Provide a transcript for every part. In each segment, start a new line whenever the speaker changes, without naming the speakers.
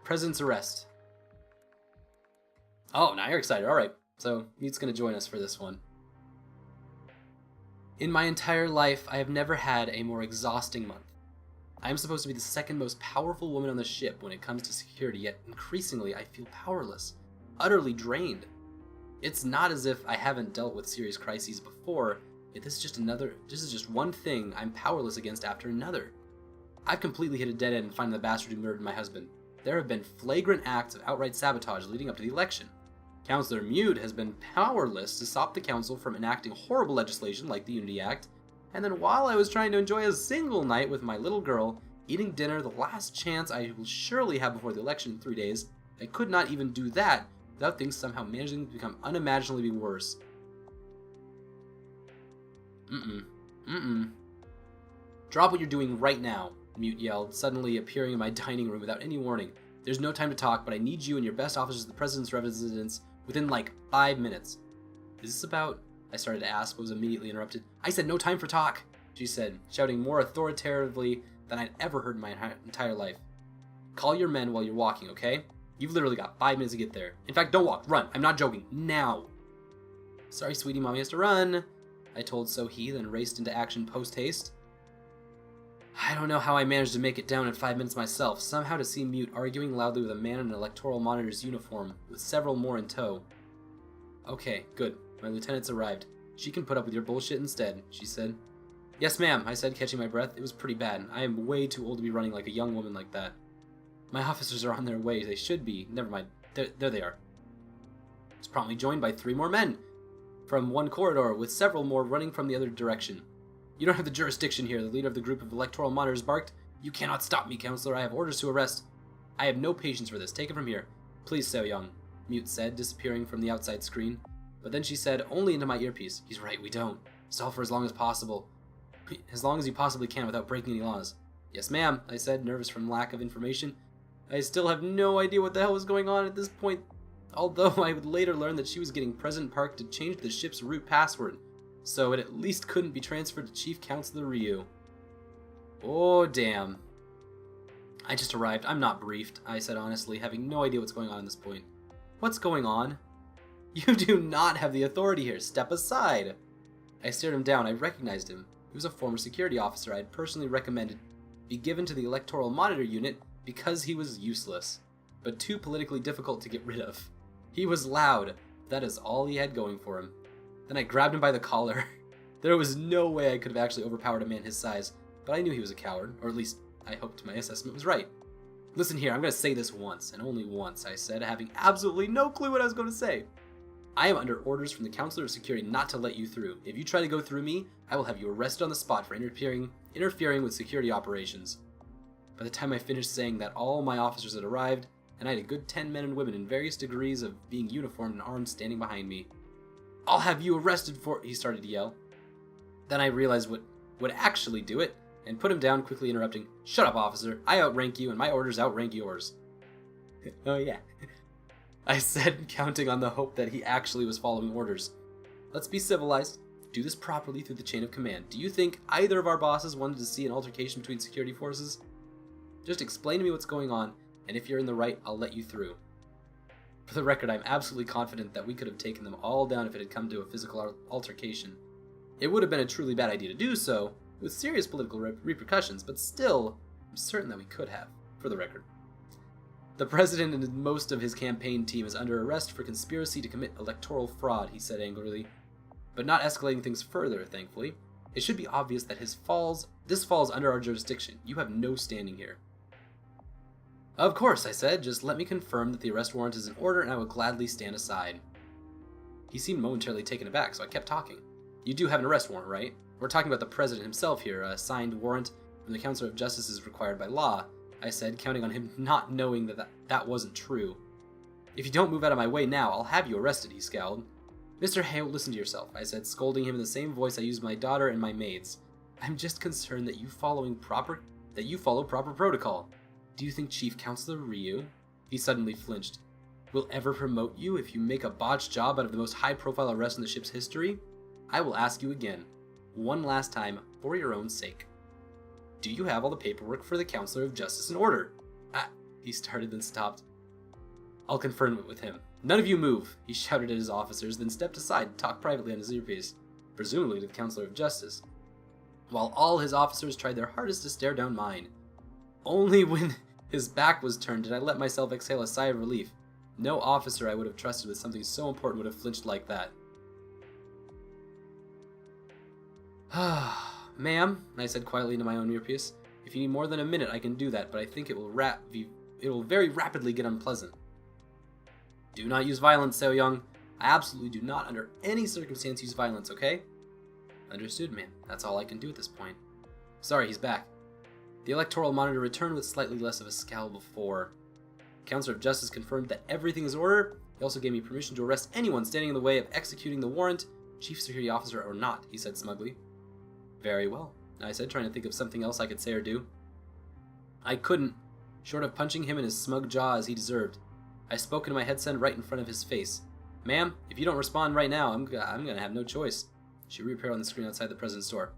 President's arrest. Oh, now you're excited. Alright, so Mute's going to join us for this one. In my entire life, I have never had a more exhausting month. I am supposed to be the second most powerful woman on the ship when it comes to security, yet increasingly I feel powerless, utterly drained. It's not as if I haven't dealt with serious crises before, yet this is just one thing I'm powerless against after another. I've completely hit a dead end in finding the bastard who murdered my husband. There have been flagrant acts of outright sabotage leading up to the election. Councillor Mute has been powerless to stop the council from enacting horrible legislation like the Unity Act, and then while I was trying to enjoy a single night with my little girl, eating dinner, the last chance I will surely have before the election in 3 days, I could not even do that without things somehow managing to become unimaginably worse. Drop what you're doing right now, Mute yelled, suddenly appearing in my dining room without any warning. There's no time to talk, but I need you and your best officers at the President's residence within like 5 minutes. Is this about... I started to ask, but was immediately interrupted. I said no time for talk, she said, shouting more authoritatively than I'd ever heard in my entire life. Call your men while you're walking, okay? You've literally got 5 minutes to get there. In fact, don't walk, run. I'm not joking. Now. Sorry, sweetie, mommy has to run, I told Sohee, then raced into action post-haste. I don't know how I managed to make it down in 5 minutes myself, somehow to see Mute arguing loudly with a man in an electoral monitor's uniform, with several more in tow. Okay, good. My lieutenant's arrived. She can put up with your bullshit instead, she said. Yes, ma'am, I said, catching my breath. It was pretty bad. I am way too old to be running like a young woman like that. My officers are on their way. They should be. Never mind. There they are. I was promptly joined by 3 more men from one corridor, with several more running from the other direction. You don't have the jurisdiction here, the leader of the group of electoral monitors barked. You cannot stop me, Counselor. I have orders to arrest. I have no patience for this. Take it from here. Please, So-young, Mute said, disappearing from the outside screen. But then she said, only into my earpiece. He's right, we don't. Stall for as long as possible. As long as you possibly can without breaking any laws. Yes, ma'am, I said, nervous from lack of information. I still have no idea what the hell was going on at this point, although I would later learn that she was getting President Park to change the ship's root password, so it at least couldn't be transferred to Chief Counselor Ryu. Oh, damn. I just arrived. I'm not briefed, I said honestly, having no idea what's going on at this point. What's going on? You do not have the authority here. Step aside. I stared him down. I recognized him. He was a former security officer I had personally recommended be given to the Electoral Monitor Unit because he was useless, but too politically difficult to get rid of. He was loud. That is all he had going for him. Then I grabbed him by the collar. There was no way I could have actually overpowered a man his size, but I knew he was a coward, or at least I hoped my assessment was right. Listen here, I'm going to say this once, and only once, I said, having absolutely no clue what I was going to say. I am under orders from the Counselor of Security not to let you through. If you try to go through me, I will have you arrested on the spot for interfering with security operations. By the time I finished saying that, all my officers had arrived, and I had a good 10 men and women in various degrees of being uniformed and armed standing behind me. I'll have you arrested for... he started to yell. Then I realized what would actually do it, and put him down, quickly interrupting, Shut up, officer. I outrank you, and my orders outrank yours. Oh yeah. I said, counting on the hope that he actually was following orders. Let's be civilized. Do this properly through the chain of command. Do you think either of our bosses wanted to see an altercation between security forces? Just explain to me what's going on, and if you're in the right, I'll let you through. For the record, I'm absolutely confident that we could have taken them all down if it had come to a physical altercation. It would have been a truly bad idea to do so, with serious political repercussions, but still, I'm certain that we could have, for the record. The president and most of his campaign team is under arrest for conspiracy to commit electoral fraud, he said angrily. But not escalating things further, thankfully. It should be obvious that this falls under our jurisdiction. You have no standing here. Of course, I said. Just let me confirm that the arrest warrant is in order and I will gladly stand aside. He seemed momentarily taken aback, so I kept talking. You do have an arrest warrant, right? We're talking about the president himself here. A signed warrant from the Counselor of Justice is required by law, I said, counting on him not knowing that wasn't true. If you don't move out of my way now, I'll have you arrested, he scowled. Mr. Hale, listen to yourself, I said, scolding him in the same voice I used my daughter and my maids. I'm just concerned that you follow proper protocol. Do you think Chief Counselor Ryu, he suddenly flinched, will ever promote you if you make a botched job out of the most high-profile arrest in the ship's history? I will ask you again, one last time, for your own sake. Do you have all the paperwork for the Counselor of Justice in order? he started, then stopped. I'll confirm it with him. None of you move, he shouted at his officers, then stepped aside to talk privately on his earpiece, presumably to the Counselor of Justice, while all his officers tried their hardest to stare down mine. Only when his back was turned did I let myself exhale a sigh of relief. No officer I would have trusted with something so important would have flinched like that. Ma'am, I said quietly into my own earpiece, if you need more than a minute I can do that, but I think it will very rapidly get unpleasant. Do not use violence, Seo Young. I absolutely do not under any circumstance use violence, okay? Understood, ma'am. That's all I can do at this point. Sorry, he's back. The electoral monitor returned with slightly less of a scowl before. The Counselor of Justice confirmed that everything is in order. He also gave me permission to arrest anyone standing in the way of executing the warrant, chief security officer or not, he said smugly. Very well, I said, trying to think of something else I could say or do. I couldn't, short of punching him in his smug jaw as he deserved. I spoke into my headset right in front of his face. Ma'am, if you don't respond right now, I'm gonna have no choice. She reappeared on the screen outside the president's door.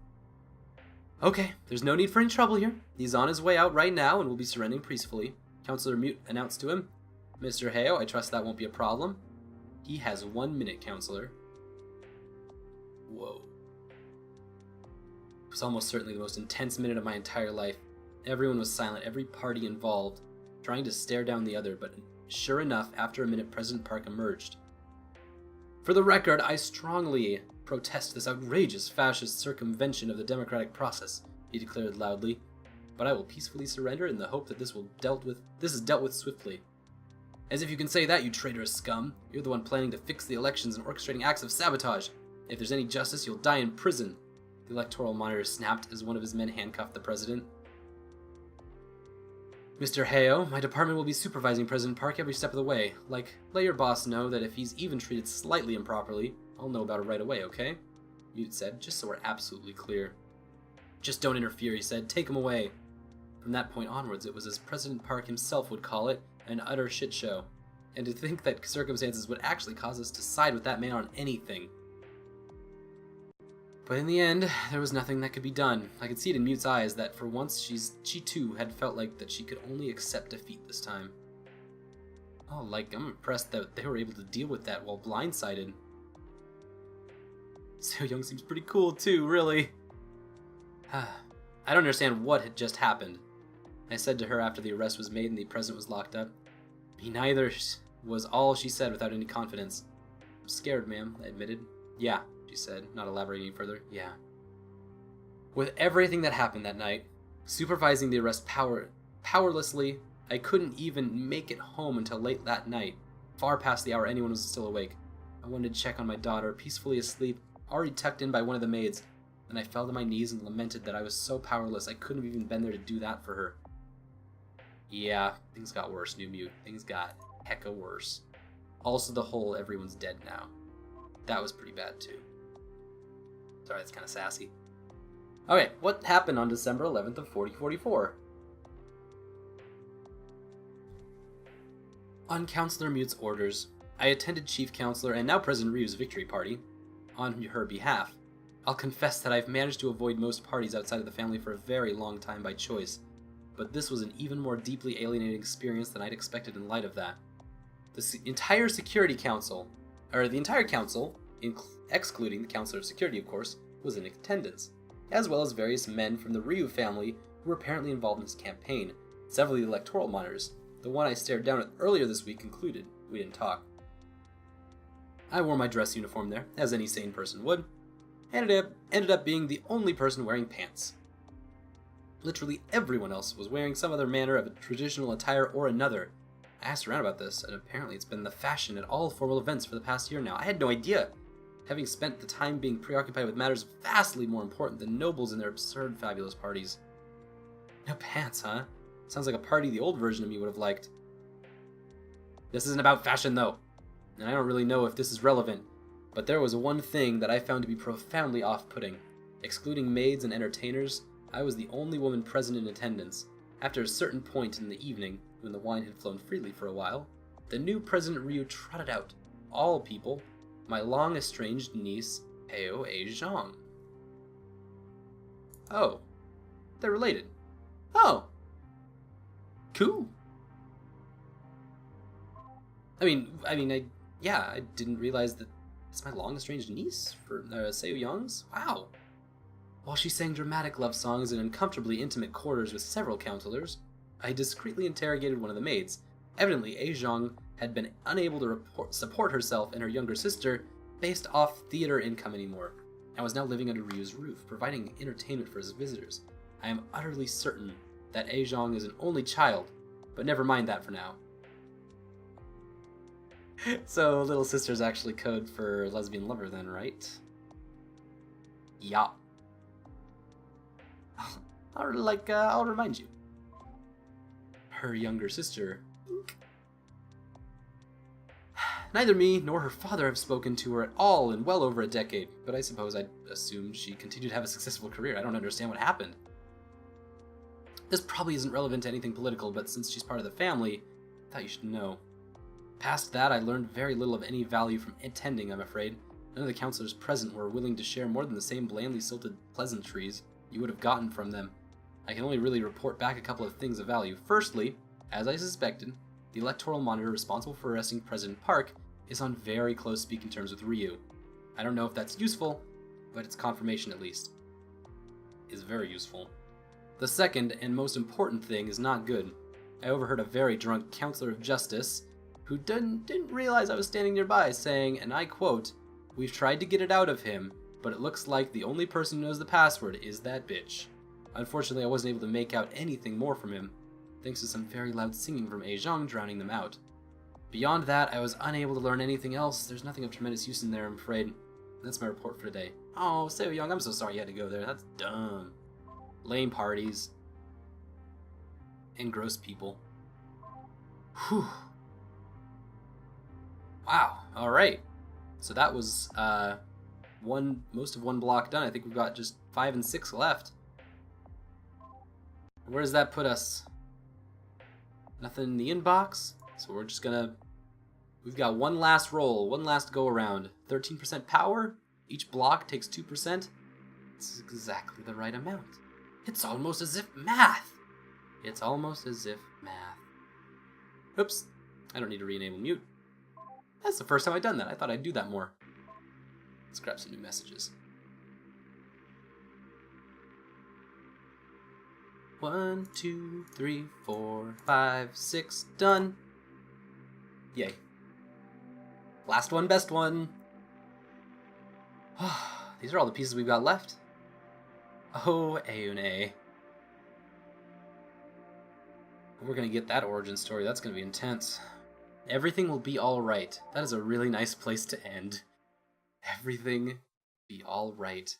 Okay, there's no need for any trouble here. He's on his way out right now and will be surrendering peacefully. Counselor Mute announced to him. Mr. Heo, I trust that won't be a problem. He has 1 minute, Counselor. Whoa. It was almost certainly the most intense minute of my entire life. Everyone was silent, every party involved, trying to stare down the other, but sure enough, after a minute, President Park emerged. For the record, I strongly protest this outrageous fascist circumvention of the democratic process, he declared loudly, but I will peacefully surrender in the hope that this is dealt with swiftly. As if you can say that, you traitorous scum. You're the one planning to fix the elections and orchestrating acts of sabotage. If there's any justice, you'll die in prison. The electoral monitor snapped as one of his men handcuffed the president. Mr. Heo, my department will be supervising President Park every step of the way. Let your boss know that if he's even treated slightly improperly, I'll know about it right away, okay? Mute said, just so we're absolutely clear. Just don't interfere, he said. Take him away. From that point onwards, it was as President Park himself would call it, an utter shit show. And to think that circumstances would actually cause us to side with that man on anything. But in the end, there was nothing that could be done. I could see it in Mute's eyes that for once she too had felt like that she could only accept defeat this time. Oh, I'm impressed that they were able to deal with that while blindsided. Seo Young seems pretty cool too, really. I don't understand what had just happened. I said to her after the arrest was made and the president was locked up. Me neither, was all she said without any confidence. I'm scared, ma'am, I admitted. Yeah, she said, not elaborating any further. Yeah. With everything that happened that night, supervising the arrest powerlessly, I couldn't even make it home until late that night, far past the hour anyone was still awake. I wanted to check on my daughter, peacefully asleep, already tucked in by one of the maids. Then I fell to my knees and lamented that I was so powerless I couldn't have even been there to do that for her. Yeah, things got worse, New Mute. Things got hecka worse. Also the whole everyone's dead now. That was pretty bad too. Sorry, that's kind of sassy. Okay, what happened on December 11th of 4044? On Counselor Mute's orders, I attended Chief Counselor and now President Ryu's victory party on her behalf. I'll confess that I've managed to avoid most parties outside of the family for a very long time by choice, but this was an even more deeply alienating experience than I'd expected in light of that. The entire council, excluding the Counselor of Security, of course, was in attendance, as well as various men from the Ryu family who were apparently involved in this campaign, several of the electoral monitors. The one I stared down at earlier this week included. We didn't talk. I wore my dress uniform there, as any sane person would, and ended up being the only person wearing pants. Literally everyone else was wearing some other manner of a traditional attire or another. I asked around about this, and apparently it's been the fashion at all formal events for the past year now. I had no idea, having spent the time being preoccupied with matters vastly more important than nobles and their absurd, fabulous parties. No pants, huh? Sounds like a party the old version of me would have liked. This isn't about fashion, though, and I don't really know if this is relevant, but there was one thing that I found to be profoundly off-putting. Excluding maids and entertainers, I was the only woman present in attendance. After a certain point in the evening, when the wine had flown freely for a while, the new President Ryu trotted out, all people, my long-estranged niece, Heo A-Zhang. Oh, they're related. Oh, cool. I didn't realize that it's my long-estranged niece for Seo Young's. Wow. While she sang dramatic love songs in uncomfortably intimate quarters with several counselors, I discreetly interrogated one of the maids. Evidently, Aizhong had been unable to support herself and her younger sister based off theater income anymore, and was now living under Ryu's roof, providing entertainment for his visitors. I am utterly certain that Aizhong is an only child, but never mind that for now. So, little sister's actually code for lesbian lover then, right? Yeah. I'll remind you. Her younger sister. Neither me nor her father have spoken to her at all in well over a decade, but I suppose I'd assumed she continued to have a successful career. I don't understand what happened. This probably isn't relevant to anything political, but since she's part of the family, I thought you should know. Past that, I learned very little of any value from attending, I'm afraid. None of the counselors present were willing to share more than the same blandly silted pleasantries you would have gotten from them. I can only really report back a couple of things of value. Firstly, as I suspected, the electoral monitor responsible for arresting President Park is on very close speaking terms with Ryu. I don't know if that's useful, but it's confirmation at least. Is very useful. The second and most important thing is not good. I overheard a very drunk counselor of justice who didn't realize I was standing nearby saying, and I quote, "We've tried to get it out of him, but it looks like the only person who knows the password is that bitch." Unfortunately, I wasn't able to make out anything more from him, thanks to some very loud singing from Aizhong drowning them out. Beyond that, I was unable to learn anything else. There's nothing of tremendous use in there, I'm afraid. That's my report for today. Oh, Seo Young, I'm so sorry you had to go there. That's dumb. Lame parties. And gross people. Whew. Wow, alright. So that was most of one block done. I think we've got just 5 and 6 left. Where does that put us? Nothing in the inbox, so we're just gonna... We've got one last roll, one last go around. 13% power, each block takes 2%. It's exactly the right amount. It's almost as if math! It's almost as if math. Oops, I don't need to re-enable mute. That's the first time I've done that. I thought I'd do that more. Let's grab some new messages. 1, 2, 3, 4, 5, 6, done. Yay. Last one, best one. These are all the pieces we've got left. Oh, Ayune. We're gonna get that origin story. That's gonna be intense. Everything will be alright. That is a really nice place to end. Everything be alright.